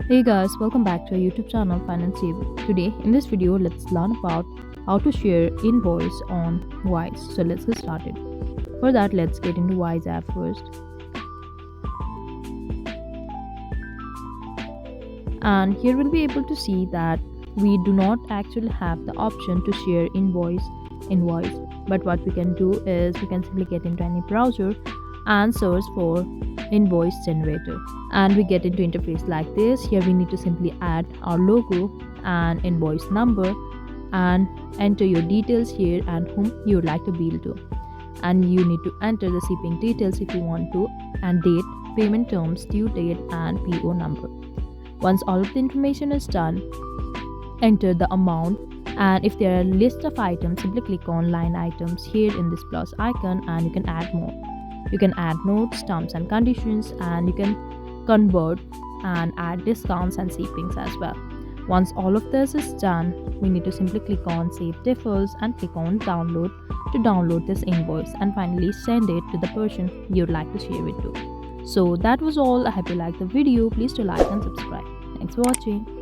Hey guys, welcome back to our YouTube channel Financeable. Today in this video, let's learn about how to share invoice on Wise. So let's get started. For that, let's get into Wise app first. And here we'll be able to see that we do not actually have the option to share invoice. But what we can do is we can simply get into any browser and search for invoice generator, and we get into interface like this. Here we need to simply add our logo and invoice number and enter your details here and whom you would like to bill to, and you need to enter the shipping details if you want to, and date, payment terms, due date, and PO number. Once all of the information is done, enter the amount, and if there are a list of items, simply click on line items here in this plus icon and you can add more. You can add notes, terms and conditions, and you can convert and add discounts and savings as well. Once all of this is done, we need to simply click on save defaults and click on download to download this invoice, and finally send it to the person you'd like to share it to. So that was all. I hope you liked the video. Please do like and subscribe. Thanks for watching.